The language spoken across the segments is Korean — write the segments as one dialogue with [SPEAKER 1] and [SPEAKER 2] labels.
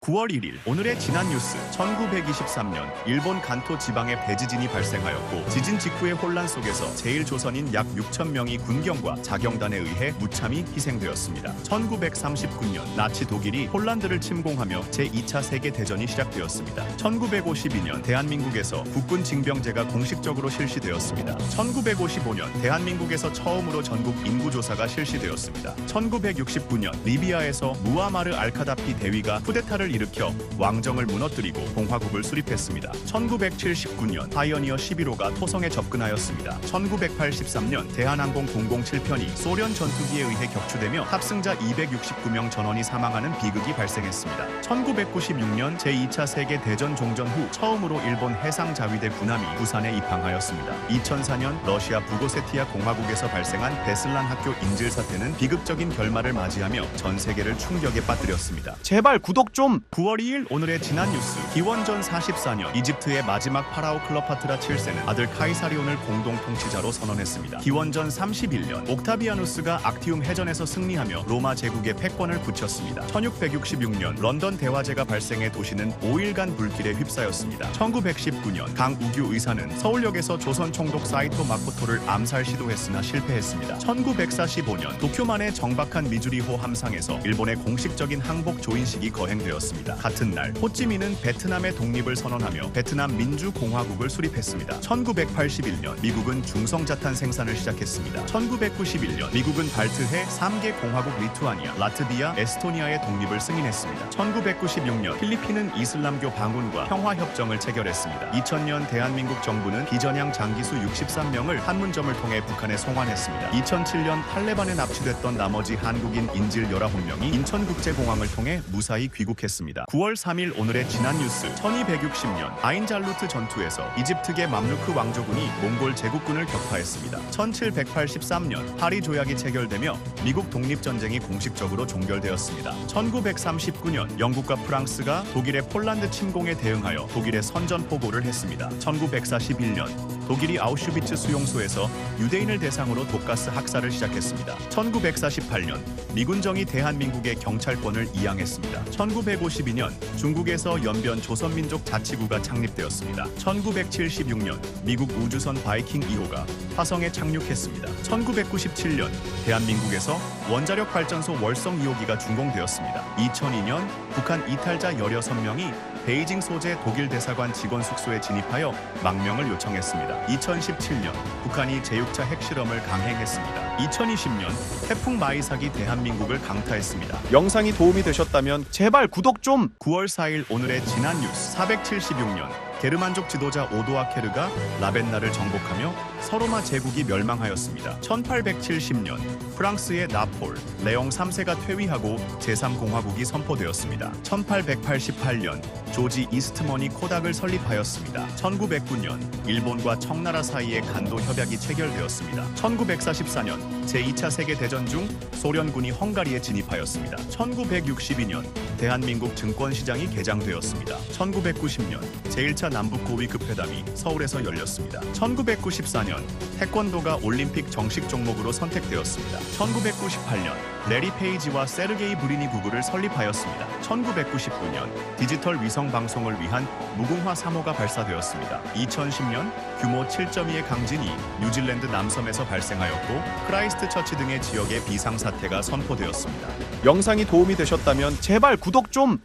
[SPEAKER 1] 9월 1일 오늘의 지난 뉴스. 1923년 일본 간토 지방에 대지진이 발생하였고 지진 직후의 혼란 속에서 제1조선인 약 6천 명이 군경과 자경단에 의해 무참히 희생되었습니다. 1939년 나치 독일이 폴란드를 침공하며 제2차 세계대전이 시작되었습니다. 1952년 대한민국에서 국군 징병제가 공식적으로 실시되었습니다. 1955년 대한민국에서 처음으로 전국 인구조사가 실시되었습니다. 1969년 리비아에서 무아마르 알카다피 대위가 쿠데타를 일으켜 왕정을 무너뜨리고 공화국을 수립했습니다. 1979년 파이어니어 11호가 토성에 접근하였습니다. 1983년 대한항공 007편이 소련 전투기에 의해 격추되며 탑승자 269명 전원이 사망하는 비극이 발생했습니다. 1996년 제2차 세계대전 종전 후 처음으로 일본 해상자위대 군함이 부산에 입항하였습니다. 2004년 러시아 부고세티아 공화국에서 발생한 베슬란 학교 인질 사태는 비극적인 결말을 맞이하며 전 세계를 충격에 빠뜨렸습니다.
[SPEAKER 2] 제발 구독 좀!
[SPEAKER 1] 9월 2일 오늘의 지난 뉴스. 기원전 44년 이집트의 마지막 파라오 클레오파트라 7세는 아들 카이사리온을 공동 통치자로 선언했습니다. 기원전 31년 옥타비아누스가 악티움 해전에서 승리하며 로마 제국의 패권을 굳혔습니다. 1666년 런던 대화재가 발생해 도시는 5일간 불길에 휩싸였습니다. 1919년 강우규 의사는 서울역에서 조선 총독 사이토 마코토를 암살 시도했으나 실패했습니다. 1945년 도쿄만의 정박한 미주리호 함상에서 일본의 공식적인 항복 조인식이 거행되었습니다. 같은 날 호찌민은 베트남의 독립을 선언하며 베트남 민주공화국을 수립했습니다. 1981년 미국은 중성자탄 생산을 시작했습니다. 1991년 미국은 발트해 3개 공화국 리투아니아, 라트비아, 에스토니아의 독립을 승인했습니다. 1996년 필리핀은 이슬람교 방문과 평화협정을 체결했습니다. 2000년 대한민국 정부는 비전향 장기수 63명을 판문점을 통해 북한에 송환했습니다. 2007년 탈레반에 납치됐던 나머지 한국인 인질 19명이 인천국제공항을 통해 무사히 귀국했습니다. 9월 3일 오늘의 지난 뉴스. 1260년 아인잘루트 전투에서 이집트계 맘루크 왕조군이 몽골 제국군을 격파했습니다. 1783년 파리 조약이 체결되며 미국 독립전쟁이 공식적으로 종결되었습니다. 1939년 영국과 프랑스가 독일의 폴란드 침공에 대응하여 독일의 선전포고를 했습니다. 1941년 독일이 아우슈비츠 수용소에서 유대인을 대상으로 독가스 학살을 시작했습니다. 1948년 미군정이 대한민국의 경찰권을 이양했습니다. 1952년 중국에서 연변 조선민족 자치구가 창립되었습니다. 1976년 미국 우주선 바이킹 2호가 화성에 착륙했습니다. 1997년 대한민국에서 원자력 발전소 월성 2호기가 준공되었습니다. 2002년 북한 이탈자 16명이 베이징 소재 독일 대사관 직원 숙소에 진입하여 망명을 요청했습니다. 2017년 북한이 제6차 핵실험을 강행했습니다. 2020년 태풍 마이삭이 대한민국을 강타했습니다.
[SPEAKER 2] 영상이 도움이 되셨다면 제발 구독 좀!
[SPEAKER 1] 9월 4일 오늘의 지난 뉴스. 476년 게르만족 지도자 오도아케르가 라벤나를 정복하며 서로마 제국이 멸망하였습니다. 1870년 프랑스의 나폴 레옹 3세가 퇴위하고 제3공화국이 선포되었습니다. 1888년 조지 이스트먼이 코닥을 설립하였습니다. 1909년 일본과 청나라 사이에 간도 협약이 체결되었습니다. 1944년 제2차 세계대전 중 소련군이 헝가리에 진입하였습니다. 1962년 대한민국 증권시장이 개장되었습니다. 1990년 제1차 남북고위급회담이 서울에서 열렸습니다. 1994년 태권도가 올림픽 정식 종목으로 선택되었습니다. 1998년 레리 페이지와 세르게이 브리니 부부를 설립하였습니다. 1999년 디지털 위성 방송을 위한 무궁화 3호가 발사되었습니다. 2010년 규모 7.2의 강진이 뉴질랜드 남섬에서 발생하였고 크라이스트 처치 등의 지역에 비상사태가 선포되었습니다.
[SPEAKER 2] 영상이 도움이 되셨다면 제발 구독 좀!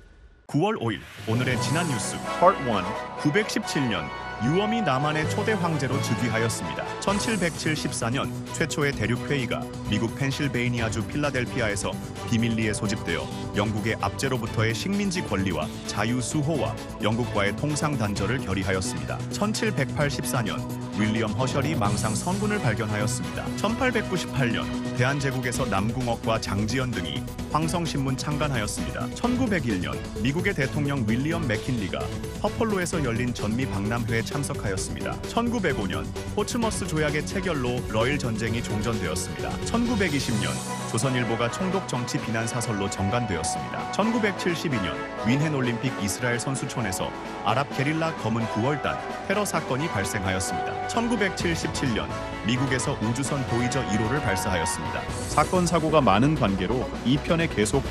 [SPEAKER 1] 9월 5일 오늘의 지난 뉴스. Part 1. 917년 유엄이 남한의 초대 황제로 즉위하였습니다. 1774년 최초의 대륙회의가 미국 펜실베이니아주 필라델피아에서 비밀리에 소집되어 영국의 압제로부터의 식민지 권리와 자유 수호와 영국과의 통상 단절을 결의하였습니다. 1784년 윌리엄 허셜이 망상 성군을 발견하였습니다. 1898년 대한제국에서 남궁옥과 장지연 등이 황성신문 창간하였습니다. 1901년 미국의 대통령 윌리엄 맥킨리가 허펄로에서 열린 전미 박람회에 참석하였습니다. 1905년 포츠머스 조약의 체결로 러일 전쟁이 종전되었습니다. 1920년 조선일보가 총독 정치 비난 사설로 정간되었습니다. 1972년 윈헨 올림픽 이스라엘 선수촌에서 아랍 게릴라 검은 9월단 테러 사건이 발생하였습니다. 1977년 미국에서 우주선 보이저 1호를 발사하였습니다.
[SPEAKER 2] 사건 사고가 많은 관계로 2편에 계속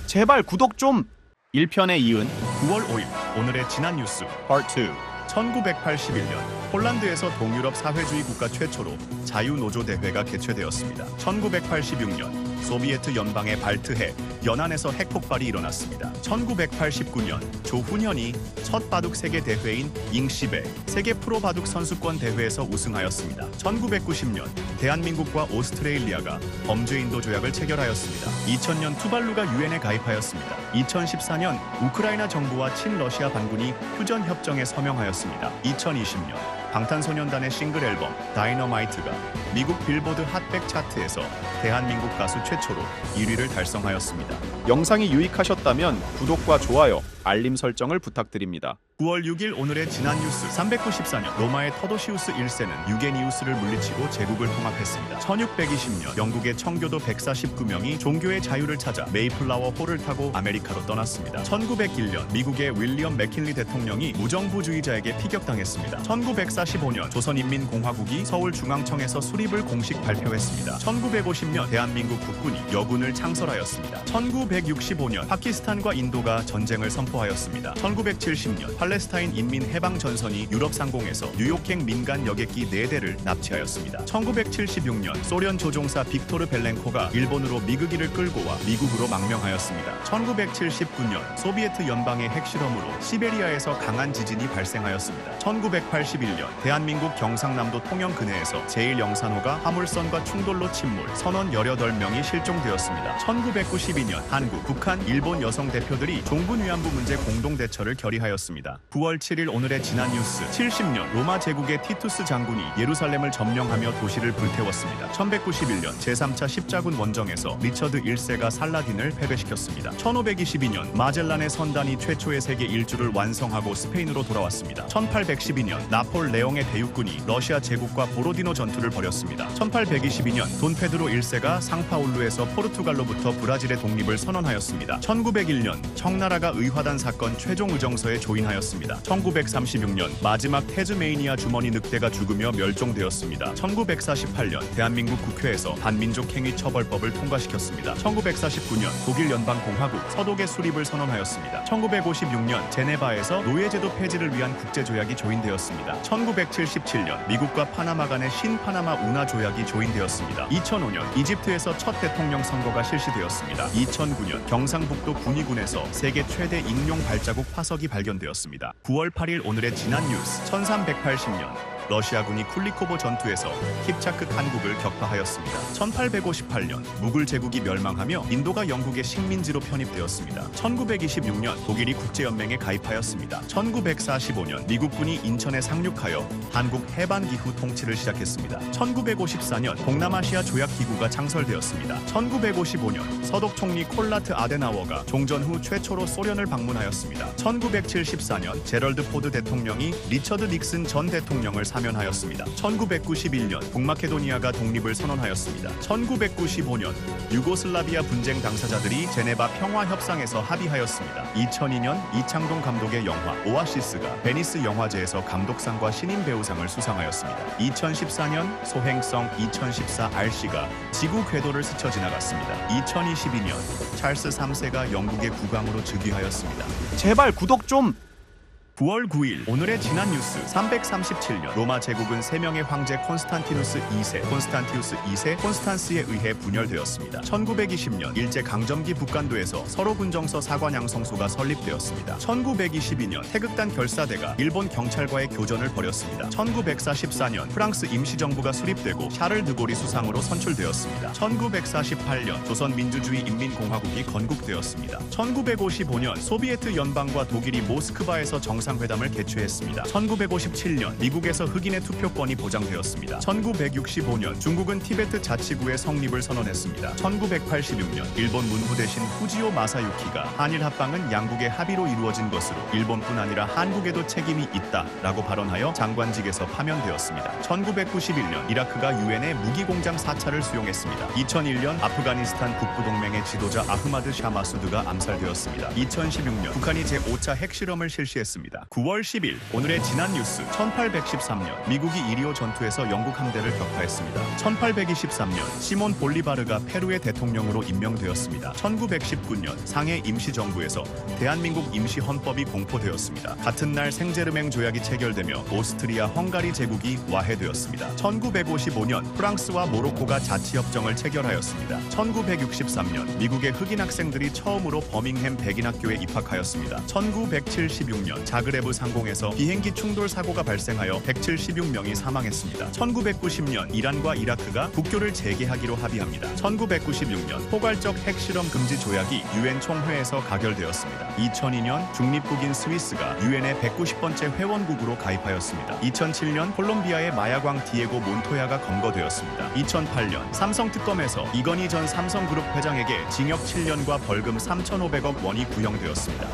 [SPEAKER 2] 제발 구독 좀! 1편에 이은
[SPEAKER 1] 9월 5일 오늘의 지난 뉴스.
[SPEAKER 2] Part 2.
[SPEAKER 1] 1981년 폴란드에서 동유럽 사회주의 국가 최초로 자유노조 대회가 개최되었습니다. 1986년 소비에트 연방의 발트해 연안에서 핵폭발이 일어났습니다. 1989년 조훈현이 첫 바둑 세계 대회인 잉시베 세계 프로 바둑 선수권 대회에서 우승하였습니다. 1990년 대한민국과 오스트레일리아가 범죄인도 조약을 체결하였습니다. 2000년 투발루가 유엔에 가입하였습니다. 2014년 우크라이나 정부와 친러시아 반군이 휴전 협정에 서명하였습니다. 2020년 방탄소년단의 싱글 앨범 다이너마이트가 미국 빌보드 핫백 차트에서 대한민국 가수 최초로 1위를 달성하였습니다.
[SPEAKER 2] 영상이 유익하셨다면 구독과 좋아요, 알림 설정을 부탁드립니다.
[SPEAKER 1] 9월 6일 오늘의 지난 뉴스. 394년 로마의 터도시우스 1세는 유게니우스를 물리치고 제국을 통합했습니다. 1620년 영국의 청교도 149명이 종교의 자유를 찾아 메이플라워 호를 타고 아메리카로 떠났습니다. 1901년 미국의 윌리엄 맥킨리 대통령이 무정부주의자에게 피격당했습니다. 1945년 조선인민공화국이 서울중앙청에서 수립을 공식 발표했습니다. 1950년 대한민국 국군이 여군을 창설하였습니다. 1965년 파키스탄과 인도가 전쟁을 선포하였습니다. 1970년 팔레스타인 인민해방전선이 유럽 상공에서 뉴욕행 민간 여객기 4대를 납치하였습니다. 1976년 소련 조종사 빅토르 벨렌코가 일본으로 미그기를 끌고 와 미국으로 망명하였습니다. 1979년 소비에트 연방의 핵실험으로 시베리아에서 강한 지진이 발생하였습니다. 1981년 대한민국 경상남도 통영 근해에서 제1영산호가 화물선과 충돌로 침몰, 선원 18명이 실종되었습니다. 1992년 한국, 북한, 일본 여성 대표들이 종군 위안부 문제 공동대처를 결의하였습니다. 9월 7일 오늘의 지난 뉴스. 70년 로마 제국의 티투스 장군이 예루살렘을 점령하며 도시를 불태웠습니다. 1191년 제3차 십자군 원정에서 리처드 1세가 살라딘을 패배시켰습니다. 1522년 마젤란의 선단이 최초의 세계 일주를 완성하고 스페인으로 돌아왔습니다. 1812년 나폴레옹의 대육군이 러시아 제국과 보로디노 전투를 벌였습니다. 1822년 돈페드로 1세가 상파울루에서 포르투갈로부터 브라질의 독립을 선언하였습니다. 1901년 청나라가 의화단 사건 최종 의정서에 조인하였습니다. 1936년 마지막 태즈메이니아 주머니 늑대가 죽으며 멸종되었습니다. 1948년 대한민국 국회에서 반민족 행위 처벌법을 통과시켰습니다. 1949년 독일 연방공화국 서독의 수립을 선언하였습니다. 1956년 제네바에서 노예제도 폐지를 위한 국제조약이 조인되었습니다. 1977년 미국과 파나마 간의 신파나마 운하 조약이 조인되었습니다. 2005년 이집트에서 첫 대통령 선거가 실시되었습니다. 2009년 경상북도 군위군에서 세계 최대 익룡 발자국 화석이 발견되었습니다. 9월 8일 오늘의 지난 뉴스. 1380년 러시아군이 쿨리코보 전투에서 킵차크 칸국을 격파하였습니다. 1858년 무굴 제국이 멸망하며 인도가 영국의 식민지로 편입되었습니다. 1926년 독일이 국제연맹에 가입하였습니다. 1945년 미국군이 인천에 상륙하여 한국 해방기 후 통치를 시작했습니다. 1954년 동남아시아 조약기구가 창설되었습니다. 1955년 서독 총리 콜라트 아데나워가 종전 후 최초로 소련을 방문하였습니다. 1974년 제럴드 포드 대통령이 리처드 닉슨 전 대통령을 사면하였습니다. 1991년 북마케도니아가 독립을 선언하였습니다. 1995년 유고슬라비아 분쟁 당사자들이 제네바 평화협상에서 합의하였습니다. 2002년 이창동 감독의 영화 오아시스가 베니스 영화제에서 감독상과 신인 배우상을 수상하였습니다. 2014년 소행성 2014 RC가 지구 궤도를 스쳐 지나갔습니다. 2022년 찰스 3세가 영국의 국왕으로 즉위하였습니다.
[SPEAKER 2] 제발 구독 좀!
[SPEAKER 1] 9월 9일 오늘의 지난 뉴스. 337년 로마 제국은 3명의 황제 콘스탄티누스 2세, 콘스탄티우스 2세, 콘스탄스에 의해 분열되었습니다. 1920년 일제강점기 북간도에서 서로군정서 사관양성소가 설립되었습니다. 1922년 태극단 결사대가 일본 경찰과의 교전을 벌였습니다. 1944년 프랑스 임시정부가 수립되고 샤를 드골이 수상으로 선출되었습니다. 1948년 조선민주주의 인민공화국이 건국되었습니다. 1955년 소비에트 연방과 독일이 모스크바에서 정상회담을 개최했습니다. 1957년 미국에서 흑인의 투표권이 보장되었습니다. 1965년 중국은 티베트 자치구의 성립을 선언했습니다. 1986년 일본 문후 대신 후지오 마사유키가 한일 합방은 양국의 합의로 이루어진 것으로 일본뿐 아니라 한국에도 책임이 있다라고 발언하여 장관직에서 파면되었습니다. 1991년 이라크가 유엔의 무기공장 4차를 수용했습니다. 2001년 아프가니스탄 북부동맹의 지도자 아흐마드 샤 마수드가 암살되었습니다. 2016년 북한이 제5차 핵실험을 실시했습니다. 되었습니다. 9월 10일 오늘의 지난 뉴스. 1813년 미국이 이리오 전투에서 영국 함대를 격파했습니다. 1823년 시몬 볼리바르가 페루의 대통령으로 임명되었습니다. 1919년 상해 임시정부에서 대한민국 임시헌법이 공포되었습니다. 같은 날 생제르맹 조약이 체결되며 오스트리아 헝가리 제국이 와해되었습니다. 1955년 프랑스와 모로코가 자치협정을 체결하였습니다. 1963년 미국의 흑인 학생들이 처음으로 버밍햄 백인학교에 입학하였습니다. 1976년 자그레브 상공에서 비행기 충돌 사고가 발생하여 176명이 사망했습니다. 1990년 이란과 이라크가 국교를 재개하기로 합의합니다. 1996년 포괄적 핵실험 금지 조약이 유엔 총회에서 가결되었습니다. 2002년 중립국인 스위스가 유엔의 190번째 회원국으로 가입하였습니다. 2007년 콜롬비아의 마야광 디에고 몬토야가 검거되었습니다. 2008년 삼성특검에서 이건희 전 삼성그룹 회장에게 징역 7년과 벌금 3,500억 원이 구형되었습니다.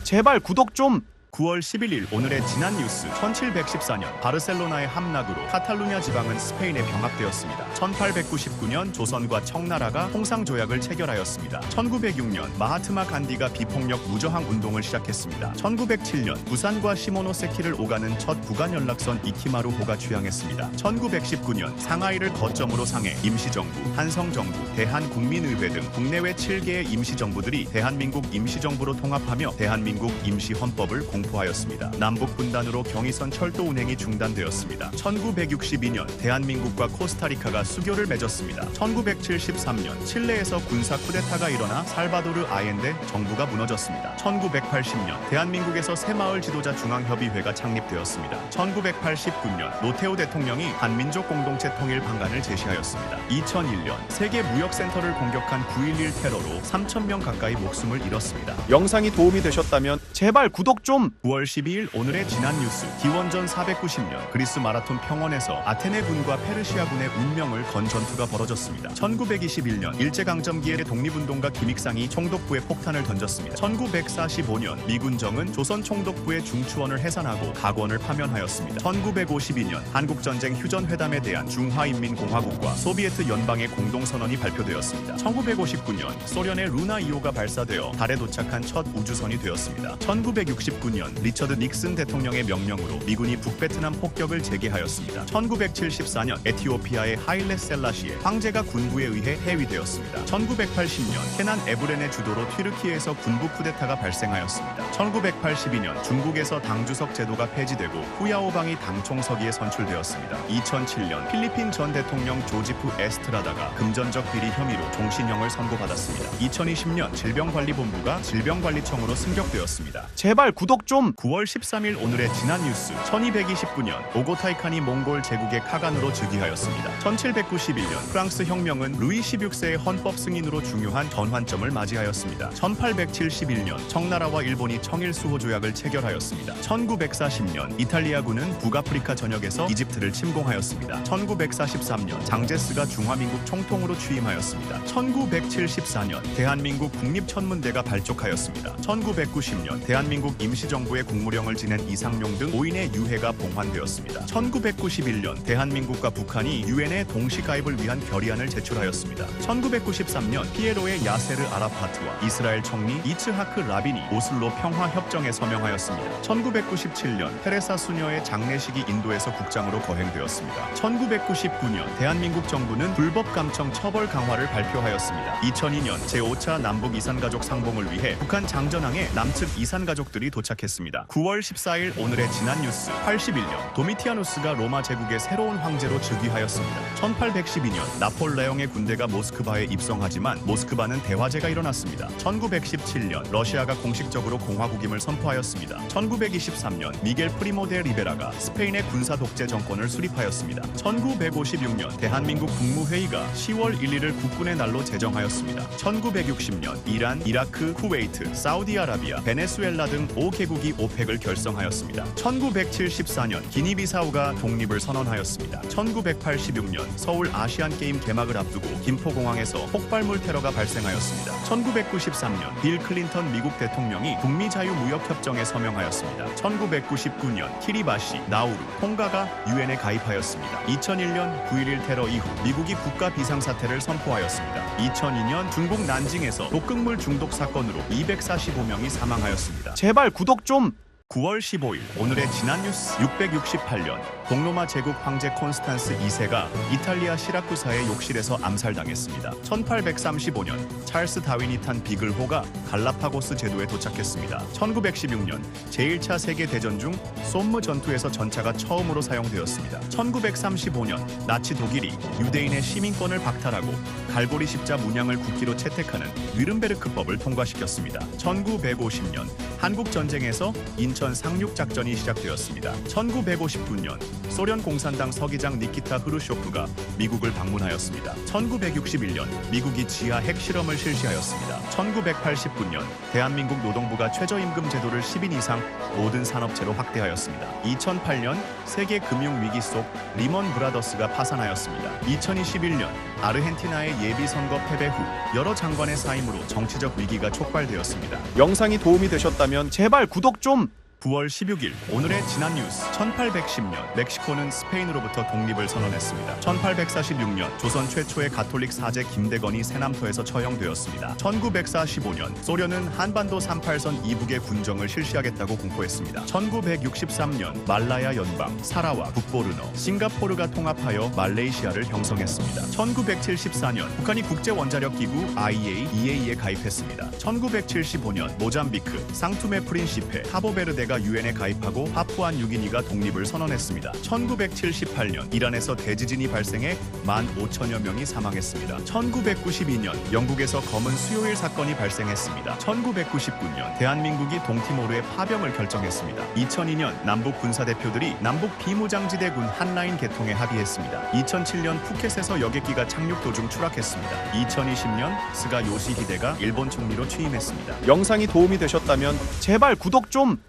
[SPEAKER 2] 제발 구독 좀.
[SPEAKER 1] 9월 11일 오늘의 지난 뉴스. 1714년 바르셀로나의 함락으로 카탈루냐 지방은 스페인에 병합되었습니다. 1899년 조선과 청나라가 홍상조약을 체결하였습니다. 1906년 마하트마 간디가 비폭력 무저항 운동을 시작했습니다. 1907년 부산과 시모노세키를 오가는 첫 구간 연락선 이키마루호가 취항했습니다. 1919년 상하이를 거점으로 상해 임시정부, 한성정부, 대한국민의회 등 국내외 7개의 임시정부들이 대한민국 임시정부로 통합하며 대한민국 임시헌법을 공포하였습니다. 남북 분단으로 경의선 철도 운행이 중단되었습니다. 1962년 대한민국과 코스타리카가 수교를 맺었습니다. 1973년 칠레에서 군사 쿠데타가 일어나 살바도르 아엔데 정부가 무너졌습니다. 1980년 대한민국에서 새마을 지도자 중앙협의회가 창립되었습니다. 1989년 노태우 대통령이 한민족 공동체 통일 방안을 제시하였습니다. 2001년 세계 무역센터를 공격한 9.11 테러로 3,000명 가까이 목숨을 잃었습니다.
[SPEAKER 2] 영상이 도움이 되셨다면 제발 구독 좀.
[SPEAKER 1] 9월 12일 오늘의 지난 뉴스. 기원전 490년 그리스 마라톤 평원에서 아테네군과 페르시아군의 운명을 건 전투가 벌어졌습니다. 1921년 일제강점기의 독립운동가 김익상이 총독부에 폭탄을 던졌습니다. 1945년 미군정은 조선 총독부의 중추원을 해산하고 각원을 파면하였습니다. 1952년 한국전쟁 휴전회담에 대한 중화인민공화국과 소비에트 연방의 공동선언이 발표되었습니다. 1959년 소련의 루나 2호가 발사되어 달에 도착한 첫 우주선이 되었습니다. 1969년 리처드 닉슨 대통령의 명령으로 미군이 북베트남 폭격을 재개하였습니다. 1974년 에티오피아의 하일레 셀라시에 황제가 군부에 의해 해위되었습니다. 1980년 케난 에브렌의 주도로 튀르키예에서 군부 쿠데타가 발생하였습니다. 1982년 중국에서 당주석 제도가 폐지되고 후야오방이 당총서기에 선출되었습니다. 2007년 필리핀 전 대통령 조지프 에스트라다가 금전적 비리 혐의로 종신형을 선고받았습니다. 2020년 질병관리본부가 질병관리청으로 승격되었습니다.
[SPEAKER 2] 제발 구독 좀.
[SPEAKER 1] 9월 13일 오늘의 지난 뉴스. 1229년 오고타이칸이 몽골 제국의 카간으로 즉위하였습니다. 1791년 프랑스 혁명은 루이 16세의 헌법 승인으로 중요한 전환점을 맞이하였습니다. 1871년 청나라와 일본이 청일 수호 조약을 체결하였습니다. 1940년 이탈리아군은 북아프리카 전역에서 이집트를 침공하였습니다. 1943년 장제스가 중화민국 총통으로 취임하였습니다. 1974년 대한민국 국립천문대가 발족하였습니다. 1990년 대한민국 임시정부의 국무령을 지낸 이상용 등 5인의 유해가 봉환되었습니다. 1991년 대한민국과 북한이 유엔에 동시 가입을 위한 결의안을 제출하였습니다. 1993년 피에로의 야세르 아라파트와 이스라엘 총리 이츠하크 라빈이 오슬로 평화협정에 서명하였습니다. 1997년 테레사 수녀의 장례식이 인도에서 국장으로 거행되었습니다. 1999년 대한민국 정부는 불법 감청 처벌 강화를 발표하였습니다. 2002년 제5차 남북 이산가족 상봉을 위해 북한 장전항에 남측 이산가족들이 도착했습니다. 9월 14일 오늘의 지난 뉴스. 81년 도미티아누스가 로마 제국의 새로운 황제로 즉위하였습니다. 1812년 나폴레옹의 군대가 모스크바에 입성하지만 모스크바는 대화제가 일어났습니다. 1917년 러시아가 공식적으로 공화국임을 선포하였습니다. 1923년 미겔 프리모 데 리베라가 스페인의 군사 독재 정권을 수립하였습니다. 1956년 대한민국 국무회의가 10월 1일을 국군의 날로 제정하였습니다. 1960년 이란, 이라크, 쿠웨이트, 사우디아라비아, 베네수엘라 등 5개국이 오펙을 결성하였습니다. 1974년 기니비사우가 독립을 선언하였습니다. 1986년 서울 아시안게임 개막을 앞두고 김포공항에서 폭발물 테러가 발생하였습니다. 1993년 빌 클린턴 미국 대통령이 북미 자유무역협정에 서명하였습니다. 1999년 키리바시, 나우루, 통가가 유엔에 가입하였습니다. 2001년 9.11 테러 이후 미국이 국가 비상사태를 선포하였습니다. 2002년 중국 난징에서 독극물 중독 사건으로 245명이 사망하였습니다.
[SPEAKER 2] 제발 구독 좀.
[SPEAKER 1] 9월 15일 오늘의 지난 뉴스 668년 동로마 제국 황제 콘스탄스 2세가 이탈리아 시라쿠사의 욕실에서 암살당했습니다. 1835년 찰스 다윈이 탄 비글호가 갈라파고스 제도에 도착했습니다. 1916년 제1차 세계대전 중 솜무 전투에서 전차가 처음으로 사용되었습니다. 1935년 나치 독일이 유대인의 시민권을 박탈하고 갈고리 십자 문양을 국기로 채택하는 뉘른베르크법을 통과시켰습니다. 1950년 한국 전쟁에서 인천 상륙 작전이 시작되었습니다. 1959년 소련 공산당 서기장 니키타 흐루쇼프가 미국을 방문하였습니다. 1961년 미국이 지하 핵실험을 실시하였습니다. 1989년 대한민국 노동부가 최저임금 제도를 10인 이상 모든 산업체로 확대하였습니다. 2008년 세계 금융 위기 속 리먼 브라더스가 파산하였습니다. 2021년 아르헨티나의 예비선거 패배 후 여러 장관의 사임으로 정치적 위기가 촉발되었습니다.
[SPEAKER 2] 영상이 도움이 되셨다면 제발 구독 좀!
[SPEAKER 1] 9월 16일 오늘의 지난 뉴스 1810년 멕시코는 스페인으로부터 독립을 선언했습니다. 1846년 조선 최초의 가톨릭 사제 김대건이 세남토에서 처형되었습니다. 1945년 소련은 한반도 38선 이북의 군정을 실시하겠다고 공포했습니다. 1963년 말라야 연방, 사라와 북보르너, 싱가포르가 통합하여 말레이시아를 형성했습니다. 1974년 북한이 국제원자력기구 IAEA에 가입했습니다. 1975년 모잠비크, 상투메 프린시페, 카보베르데가 유엔에 가입하고 파푸아 뉴기니가 독립을 선언했습니다. 1978년 이란에서 대지진이 발생해 15,000여 명이 사망했습니다. 1992년 영국에서 검은 수요일 사건이 발생했습니다. 1999년 대한민국이 동티모르의 파병을 결정했습니다. 2002년 남북 군사대표들이 남북 비무장지대군 한라인 개통에 합의했습니다. 2007년 푸켓에서 여객기가 착륙 도중 추락했습니다. 2020년 스가 요시히데가 일본 총리로 취임했습니다.
[SPEAKER 2] 영상이 도움이 되셨다면 제발 구독 좀!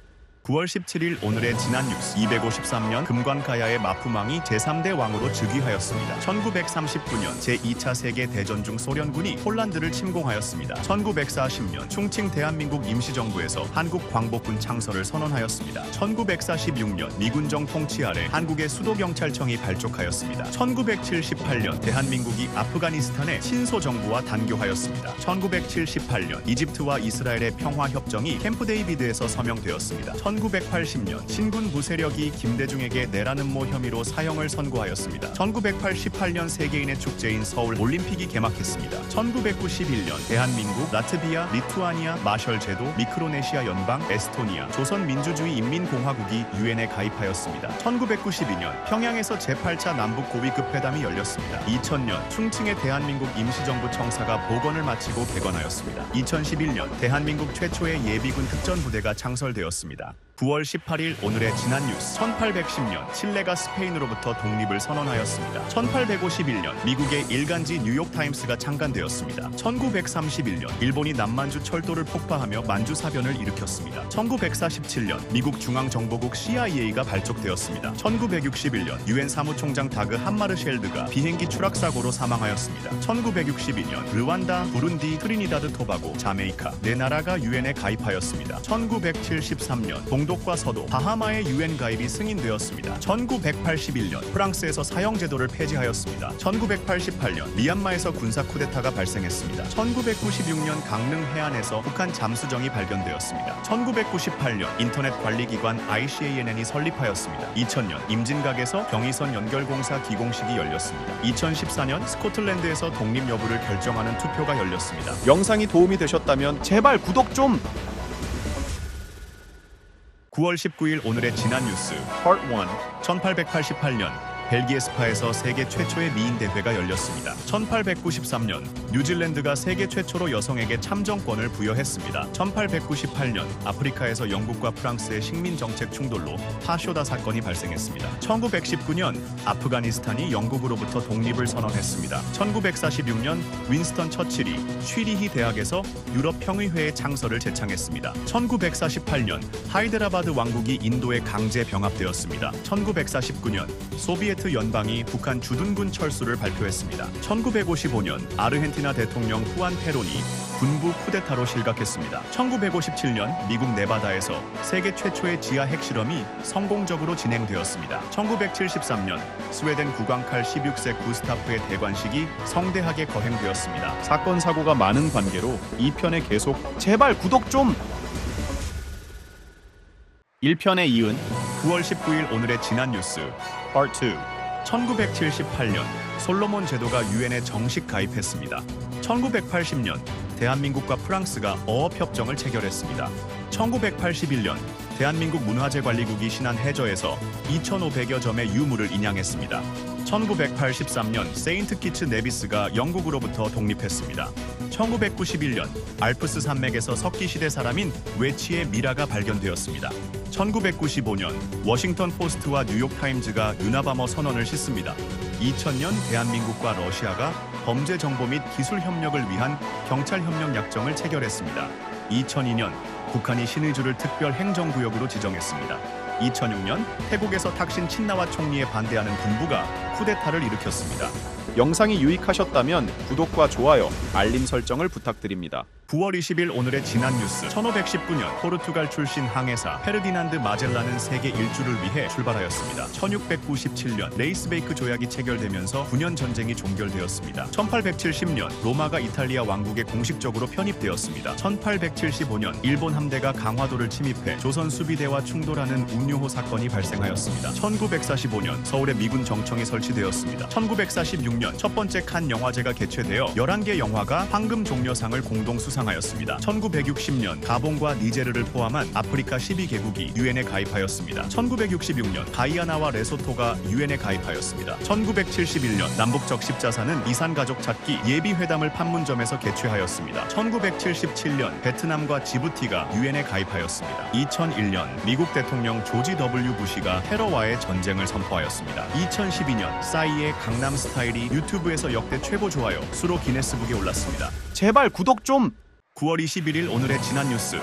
[SPEAKER 1] 9월 17일 오늘의 지난 뉴스 253년 금관가야의 마푸망이 제3대 왕으로 즉위하였습니다. 1939년 제2차 세계대전 중 소련군이 폴란드를 침공하였습니다. 1940년 충칭 대한민국 임시정부에서 한국광복군 창설을 선언하였습니다. 1946년 미군정 통치 아래 한국의 수도경찰청이 발족하였습니다. 1978년 대한민국이 아프가니스탄의 친소정부와 단교하였습니다. 1978년 이집트와 이스라엘의 평화협정이 캠프 데이비드에서 서명되었습니다. 1980년 신군 부세력이 김대중에게 내란음모 혐의로 사형을 선고하였습니다. 1988년 세계인의 축제인 서울 올림픽이 개막했습니다. 1991년 대한민국, 라트비아, 리투아니아, 마셜 제도, 미크로네시아 연방, 에스토니아, 조선민주주의 인민공화국이 유엔에 가입하였습니다. 1992년 평양에서 제8차 남북 고위급 회담이 열렸습니다. 2000년 충칭의 대한민국 임시정부 청사가 복원을 마치고 개건하였습니다. 2011년 대한민국 최초의 예비군 특전부대가 창설되었습니다. 9월 18일 오늘의 지난 뉴스 1810년 칠레가 스페인으로부터 독립을 선언하였습니다. 1851년 미국의 일간지 뉴욕타임스가 창간되었습니다. 1931년 일본이 남만주 철도를 폭파하며 만주사변을 일으켰습니다. 1947년 미국 중앙정보국 CIA가 발족되었습니다. 1961년 유엔 사무총장 다그 함마르쉘드가 비행기 추락사고로 사망하였습니다. 1962년 르완다, 부룬디, 트리니다드 토바고, 자메이카 네 나라가 유엔에 가입하였습니다. 1973년 동독과 서도, 바하마의 유엔 가입이 승인되었습니다. 1981년 프랑스에서 사형제도를 폐지하였습니다. 1988년 미얀마에서 군사 쿠데타가 발생했습니다. 1996년 강릉 해안에서 북한 잠수정이 발견되었습니다. 1998년 인터넷 관리기관 ICANN이 설립하였습니다. 2000년 임진각에서 경의선 연결공사 기공식이 열렸습니다. 2014년 스코틀랜드에서 독립 여부를 결정하는 투표가 열렸습니다.
[SPEAKER 2] 영상이 도움이 되셨다면 제발 구독 좀!
[SPEAKER 1] 9월 19일 오늘의 지난 뉴스
[SPEAKER 2] Part 1.
[SPEAKER 1] 1888년 벨기에 스파에서 세계 최초의 미인 대회가 열렸습니다. 1893년 뉴질랜드가 세계 최초로 여성에게 참정권을 부여했습니다. 1898년 아프리카에서 영국과 프랑스의 식민 정책 충돌로 파쇼다 사건이 발생했습니다. 1919년 아프가니스탄이 영국으로부터 독립을 선언했습니다. 1946년 윈스턴 처칠이 취리히 대학에서 유럽 평의회의 창설을 제창했습니다. 1948년 하이드라바드 왕국이 인도에 강제 병합되었습니다. 1949년 소비에트 연방이 북한 주둔군 철수를 발표했습니다. 1955년 아르헨티나 대통령 후안 페론이 군부 쿠데타로 실각했습니다. 1957년 미국 네바다에서 세계 최초의 지하 핵실험이 성공적으로 진행되었습니다. 1973년 스웨덴 국왕칼 16세 구스타프의 대관식이 성대하게 거행되었습니다.
[SPEAKER 2] 사건 사고가 많은 관계로 2편에 계속 제발 구독 좀! 1편에 이은
[SPEAKER 1] 9월 19일 오늘의 지난 뉴스
[SPEAKER 2] Part 2.
[SPEAKER 1] 1978년 솔로몬 제도가 유엔에 정식 가입했습니다. 1980년 대한민국과 프랑스가 어업협정을 체결했습니다. 1981년 대한민국 문화재관리국이 신안 해저에서 2,500여 점의 유물을 인양했습니다. 1983년 세인트 키츠 네비스가 영국으로부터 독립했습니다. 1991년 알프스 산맥에서 석기시대 사람인 외치의 미라가 발견되었습니다. 1995년 워싱턴 포스트와 뉴욕타임즈가 유나바머 선언을 싣습니다. 2000년 대한민국과 러시아가 범죄 정보 및 기술 협력을 위한 경찰협력 약정을 체결했습니다. 2002년 북한이 신의주를 특별 행정구역으로 지정했습니다. 2006년 태국에서 탁신 친나와 총리에 반대하는 군부가 쿠데타를 일으켰습니다.
[SPEAKER 2] 영상이 유익하셨다면 구독과 좋아요, 알림 설정을 부탁드립니다.
[SPEAKER 1] 9월 20일 오늘의 지난 뉴스 1519년 포르투갈 출신 항해사 페르디난드 마젤란은 세계 일주를 위해 출발하였습니다. 1697년 레이스베이크 조약이 체결되면서 9년 전쟁이 종결되었습니다. 1870년 로마가 이탈리아 왕국에 공식적으로 편입되었습니다. 1875년 일본 함대가 강화도를 침입해 조선 수비대와 충돌하는 운유호 사건이 발생하였습니다. 1945년 서울에 미군 정청이 설치되었습니다. 1946년 첫 번째 칸 영화제가 개최되어 11개 영화가 황금 종려상을 공동 수상하였습니다. 1960년 가봉과 니제르를 포함한 아프리카 12개국이 유엔에 가입하였습니다. 1966년 가이아나와 레소토가 유엔에 가입하였습니다. 1971년 남북적 십자사는 이산가족 찾기 예비회담을 판문점에서 개최하였습니다. 1977년 베트남과 지부티가 유엔에 가입하였습니다. 2001년 미국 대통령 조지 W 부시가 테러와의 전쟁을 선포하였습니다. 2012년 싸이의 강남 스타일이 유튜브에서 역대 최고 좋아요 수로 기네스북에 올랐습니다.
[SPEAKER 2] 제발 구독 좀!
[SPEAKER 1] 9월 21일 오늘의 지난 뉴스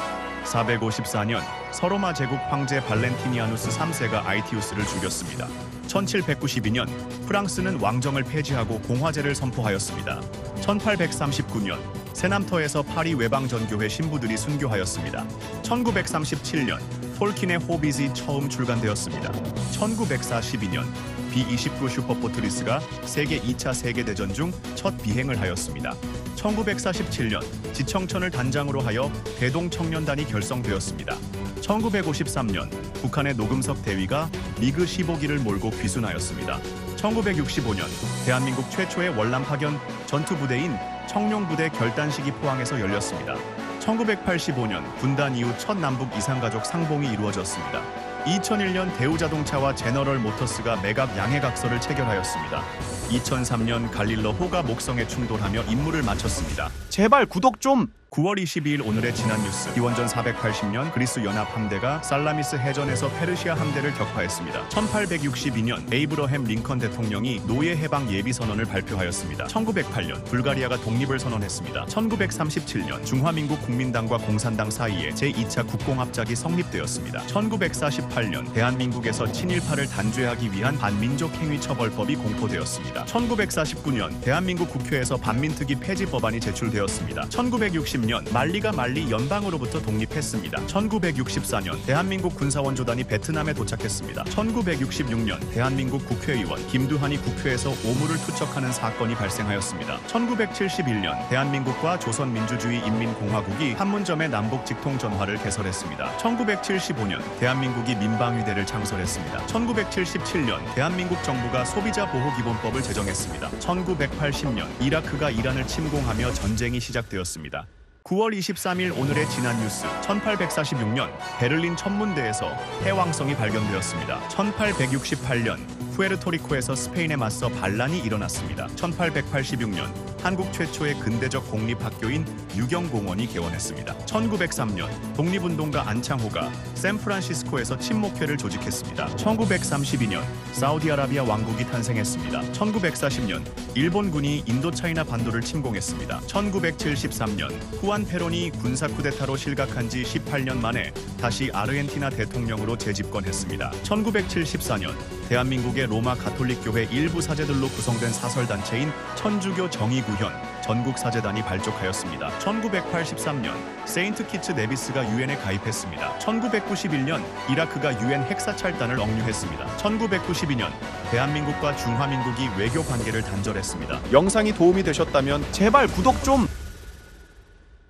[SPEAKER 1] 454년 서로마 제국 황제 발렌티니아누스 3세가 아이티우스를 죽였습니다. 1792년 프랑스는 왕정을 폐지하고 공화제를 선포하였습니다. 1839년 세남터에서 파리 외방전교회 신부들이 순교하였습니다. 1937년 톨킨의 호빗이 처음 출간되었습니다. 1942년 B-29 슈퍼포트리스가 세계 2차 세계대전 중 첫 비행을 하였습니다. 1947년 지청천을 단장으로 하여 대동청년단이 결성되었습니다. 1953년 북한의 노금석 대위가 미그 15기를 몰고 귀순하였습니다. 1965년 대한민국 최초의 월남 파견 전투부대인 청룡부대 결단식이 포항에서 열렸습니다. 1985년 분단 이후 첫 남북 이산가족 상봉이 이루어졌습니다. 2001년 대우자동차와 제너럴 모터스가 매각 양해각서를 체결하였습니다. 2003년 갈릴러 호가 목성에 충돌하며 임무를 마쳤습니다.
[SPEAKER 2] 제발 구독 좀!
[SPEAKER 1] 9월 22일 오늘의 지난 뉴스 기원전 480년 그리스 연합 함대가 살라미스 해전에서 페르시아 함대를 격파했습니다. 1862년 에이브러햄 링컨 대통령이 노예 해방 예비 선언을 발표하였습니다. 1908년 불가리아가 독립을 선언했습니다. 1937년 중화민국 국민당과 공산당 사이에 제2차 국공합작이 성립되었습니다. 1948년 대한민국에서 친일파를 단죄하기 위한 반민족 행위 처벌법이 공포되었습니다. 1949년 대한민국 국회에서 반민특위 폐지 법안이 제출되었습니다. 1960년 말리가 말리 연방으로부터 독립했습니다. 1964년 대한민국 군사원조단이 베트남에 도착했습니다. 1966년 대한민국 국회의원 김두한이 국회에서 오물을 투척하는 사건이 발생하였습니다. 1971년 대한민국과 조선민주주의인민공화국이 판문점의 남북 직통 전화를 개설했습니다. 1975년 대한민국이 민방위대를 창설했습니다. 1977년 대한민국 정부가 소비자보호기본법을 제정했습니다. 1980년 이라크가 이란을 침공하며 전쟁이 시작되었습니다. 9월 23일 오늘의 지난 뉴스 1846년 베를린 천문대에서 해왕성이 발견되었습니다. 1868년 푸에르토리코에서 스페인에 맞서 반란이 일어났습니다. 1886년 한국 최초의 근대적 공립학교인 유경공원이 개원했습니다. 1903년 독립운동가 안창호가 샌프란시스코에서 친목회를 조직했습니다. 1932년 사우디아라비아 왕국이 탄생했습니다. 1940년 일본군이 인도차이나 반도를 침공했습니다. 1973년 후안 페론이 군사 쿠데타로 실각한 지 18년 만에 다시 아르헨티나 대통령으로 재집권했습니다. 1974년 대한민국의 로마 가톨릭교회 일부 사제들로 구성된 사설단체인 천주교 정의구현 전국사제단이 발족하였습니다. 1983년 세인트 키츠 네비스가 유엔에 가입했습니다. 1991년 이라크가 유엔 핵사찰단을 억류했습니다. 1992년 대한민국과 중화민국이 외교 관계를 단절했습니다.
[SPEAKER 2] 영상이 도움이 되셨다면 제발 구독 좀!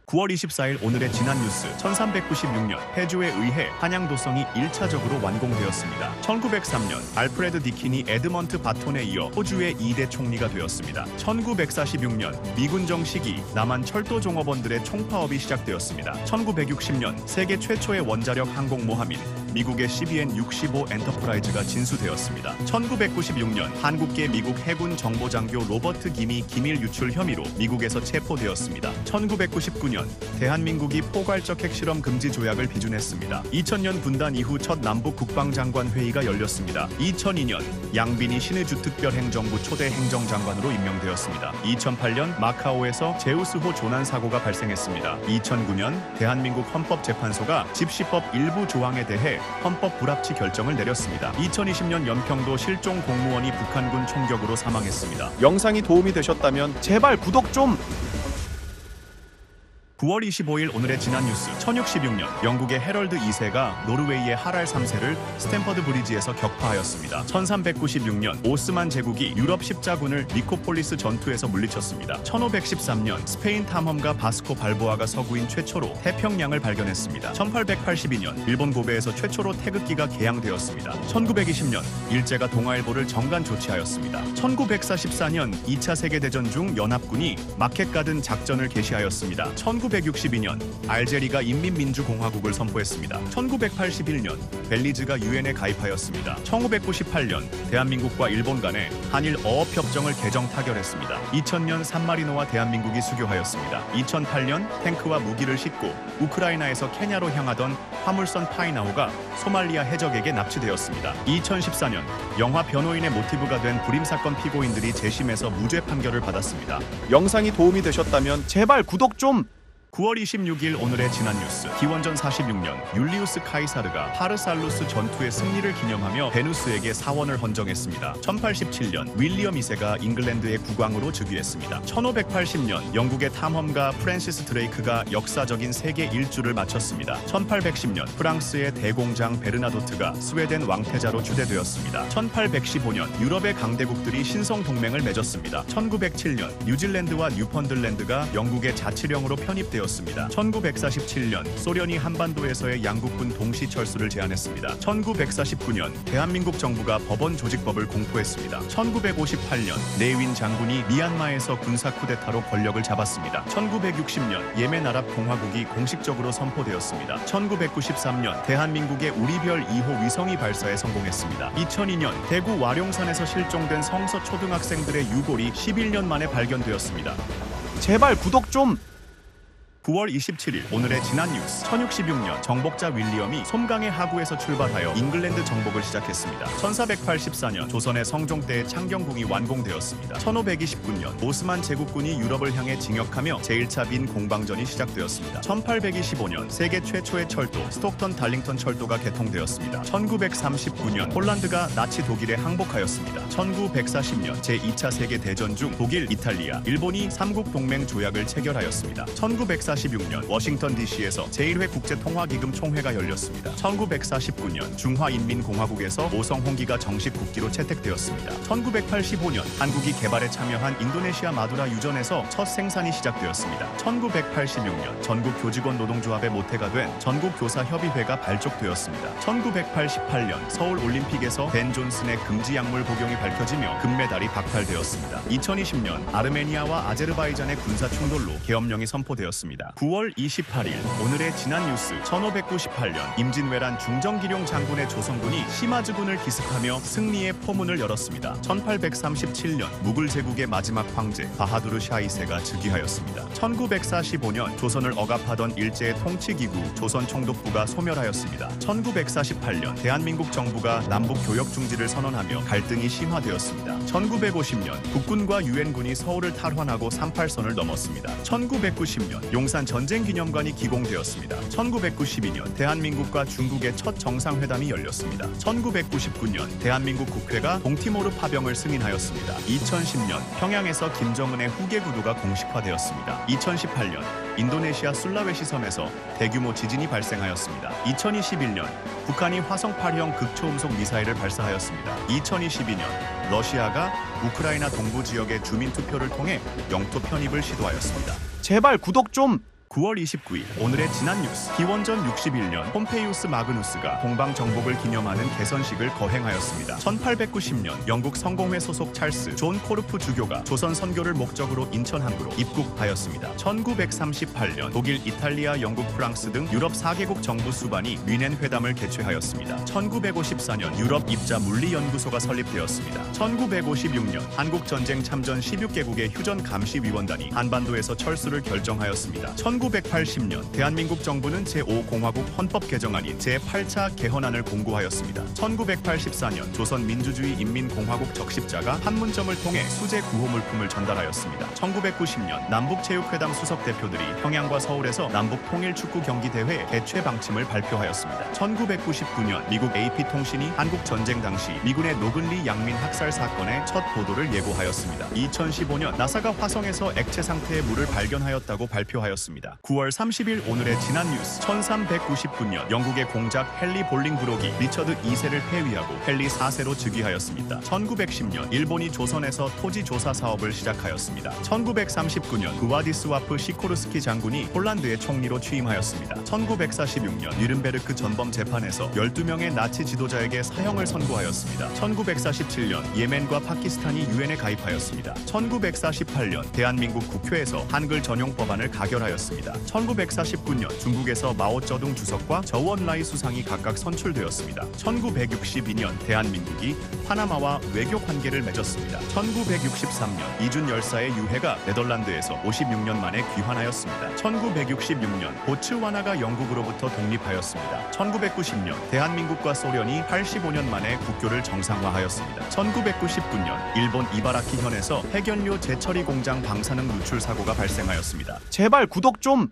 [SPEAKER 1] 9월 24일 오늘의 지난 뉴스. 1396년 해조에 의해 한양도성이 1차적으로 완공되었습니다. 1903년 알프레드 디킨이 에드먼트 바톤에 이어 호주의 2대 총리가 되었습니다. 1946년 미군정 시기 남한 철도 종업원들의 총파업이 시작되었습니다. 1960년 세계 최초의 원자력 항공모함인 미국의 CBN-65 엔터프라이즈가 진수되었습니다. 1996년 한국계 미국 해군 정보장교 로버트 김이 기밀 유출 혐의로 미국에서 체포되었습니다. 1999년 대한민국이 포괄적 핵실험 금지 조약을 비준했습니다. 2000년 분단 이후 첫 남북 국방장관 회의가 열렸습니다. 2002년 양빈이 신의주 특별행정부 초대 행정장관으로 임명되었습니다. 2008년 마카오에서 제우스호 조난 사고가 발생했습니다. 2009년 대한민국 헌법재판소가 집시법 일부 조항에 대해 헌법 불합치 결정을 내렸습니다. 2020년 연평도 실종 공무원이 북한군 총격으로 사망했습니다.
[SPEAKER 2] 영상이 도움이 되셨다면 제발 구독 좀!
[SPEAKER 1] 9월 25일 오늘의 지난 뉴스. 1066년 영국의 헤럴드 2세가 노르웨이의 하랄 3세를 스탠퍼드 브리지에서 격파하였습니다. 1396년 오스만 제국이 유럽 십자군을 니코폴리스 전투에서 물리쳤습니다. 1513년 스페인 탐험가 바스코 발보아가 서구인 최초로 태평양을 발견했습니다. 1882년 일본 고베에서 최초로 태극기가 개양되었습니다. 1920년 일제가 동아일보를 정관 조치하였습니다. 1944년 2차 세계대전 중 연합군이 마켓가든 작전을 개시하였습니다. 1962년 알제리가 인민민주공화국을 선포했습니다. 1981년 벨리즈가 유엔에 가입하였습니다. 1998년 대한민국과 일본 간의 한일 어업협정을 개정 타결했습니다. 2000년 산마리노와 대한민국이 수교하였습니다. 2008년 탱크와 무기를 싣고 우크라이나에서 케냐로 향하던 화물선 파이나호가 소말리아 해적에게 납치되었습니다. 2014년 영화 변호인의 모티브가 된 불임사건 피고인들이 재심에서 무죄 판결을 받았습니다.
[SPEAKER 2] 영상이 도움이 되셨다면 제발 구독 좀!
[SPEAKER 1] 9월 26일 오늘의 지난 뉴스. 기원전 46년 율리우스 카이사르가 파르살루스 전투의 승리를 기념하며 베누스에게 사원을 헌정했습니다. 1087년 윌리엄 2세가 잉글랜드의 국왕으로 즉위했습니다. 1580년 영국의 탐험가 프랜시스 드레이크가 역사적인 세계 일주를 마쳤습니다. 1810년 프랑스의 대공장 베르나도트가 스웨덴 왕태자로 추대되었습니다. 1815년 유럽의 강대국들이 신성 동맹을 맺었습니다. 1907년 뉴질랜드와 뉴펀들랜드가 영국의 자치령으로 편입되었습니다. 1947년 소련이 한반도에서의 양국군 동시 철수를 제안했습니다. 1949년 대한민국 정부가 법원 조직법을 공포했습니다. 1958년 네윈 장군이 미얀마에서 군사 쿠데타로 권력을 잡았습니다. 1960년 예멘 아랍 공화국이 공식적으로 선포되었습니다. 1993년 대한민국의 우리별 2호 위성이 발사에 성공했습니다. 2002년 대구 와룡산에서 실종된 성서 초등학생들의 유골이 11년 만에 발견되었습니다.
[SPEAKER 2] 제발 구독 좀!
[SPEAKER 1] 9월 27일 오늘의 지난 뉴스. 1066년 정복자 윌리엄이 솜강의 하구에서 출발하여 잉글랜드 정복을 시작했습니다. 1484년 조선의 성종때의 창경궁이 완공되었습니다. 1529년 오스만 제국군이 유럽을 향해 진격하며 제1차 빈 공방전이 시작되었습니다. 1825년 세계 최초의 철도 스톡턴 달링턴 철도가 개통되었습니다. 1939년 폴란드가 나치 독일에 항복하였습니다. 1940년 제2차 세계대전 중 독일, 이탈리아, 일본이 삼국 동맹 조약을 체결하였습니다. 1946년 워싱턴 DC에서 제1회 국제통화기금 총회가 열렸습니다. 1949년 중화인민공화국에서 오성홍기가 정식 국기로 채택되었습니다. 1985년 한국이 개발에 참여한 인도네시아 마두라 유전에서 첫 생산이 시작되었습니다. 1986년 전국교직원 노동조합의 모태가 된 전국교사협의회가 발족되었습니다. 1988년 서울올림픽에서 벤 존슨의 금지 약물 복용이 밝혀지며 금메달이 박탈되었습니다. 2020년 아르메니아와 아제르바이잔의 군사 충돌로 계엄령이 선포되었습니다. 9월 28일 오늘의 지난 뉴스. 1598년 임진왜란 중정기룡 장군의 조선군이 시마즈군을 기습하며 승리의 포문을 열었습니다. 1837년 무굴 제국의 마지막 황제 바하두르 샤 2세가 즉위하였습니다. 1945년 조선을 억압하던 일제의 통치기구 조선총독부가 소멸하였습니다. 1948년 대한민국 정부가 남북 교역 중지를 선언하며 갈등이 심화되었습니다. 1950년 국군과 유엔군이 서울을 탈환하고 38선을 넘었습니다. 1990년 용산 전쟁기념관이 기공되었습니다. 1992년 대한민국과 중국의 첫 정상회담이 열렸습니다. 1999년 대한민국 국회가 동티모르 파병을 승인하였습니다. 2010년 평양에서 김정은의 후계 구도가 공식화되었습니다. 2018년 인도네시아 술라웨시 섬에서 대규모 지진이 발생하였습니다. 2021년 북한이 화성 8형 극초음속 미사일을 발사하였습니다. 2022년 러시아가 우크라이나 동부 지역의 주민 투표를 통해 영토 편입을 시도하였습니다.
[SPEAKER 2] 제발 구독 좀!
[SPEAKER 1] 9월 29일 오늘의 지난 뉴스. 기원전 61년 폼페이우스 마그누스가 동방 정복을 기념하는 개선식을 거행하였습니다. 1890년 영국 성공회 소속 찰스 존 코르프 주교가 조선 선교를 목적으로 인천 항구로 입국하였습니다. 1938년 독일, 이탈리아, 영국, 프랑스 등 유럽 4개국 정부 수반이 뮌헨 회담을 개최하였습니다. 1954년 유럽 입자 물리연구소가 설립되었습니다. 1956년 한국전쟁 참전 16개국의 휴전 감시위원단이 한반도에서 철수를 결정하였습니다. 1980년 대한민국 정부는 제5공화국 헌법 개정안인 제8차 개헌안을 공고하였습니다. 1984년 조선민주주의 인민공화국 적십자가 판문점을 통해 수제 구호물품을 전달하였습니다. 1990년 남북체육회담 수석 대표들이 평양과 서울에서 남북 통일 축구 경기 대회 개최 방침을 발표하였습니다. 1999년 미국 AP통신이 한국 전쟁 당시 미군의 노근리 양민 학살 사건의 첫 보도를 예고하였습니다. 2015년 나사가 화성에서 액체 상태의 물을 발견하였다고 발표하였습니다. 9월 30일 오늘의 지난 뉴스. 1399년 영국의 공작 헨리 볼링브록이 리처드 2세를 폐위하고 헨리 4세로 즉위하였습니다. 1910년 일본이 조선에서 토지 조사 사업을 시작하였습니다. 1939년 구와디스와프 시코르스키 장군이 폴란드의 총리로 취임하였습니다. 1946년 뉘른베르크 전범 재판에서 12명의 나치 지도자에게 사형을 선고하였습니다. 1947년 예멘과 파키스탄이 유엔에 가입하였습니다. 1948년 대한민국 국회에서 한글 전용 법안을 가결하였습니다. 1949년 중국에서 마오쩌둥 주석과 저우언라이 수상이 각각 선출되었습니다. 1962년 대한민국이 파나마와 외교 관계를 맺었습니다. 1963년 이준 열사의 유해가 네덜란드에서 56년 만에 귀환하였습니다. 1966년 보츠와나가 영국으로부터 독립하였습니다. 1990년 대한민국과 소련이 85년 만에 국교를 정상화하였습니다. 1999년 일본 이바라키현에서 핵연료 재처리 공장 방사능 누출 사고가 발생하였습니다.
[SPEAKER 2] 제발 구독 좀.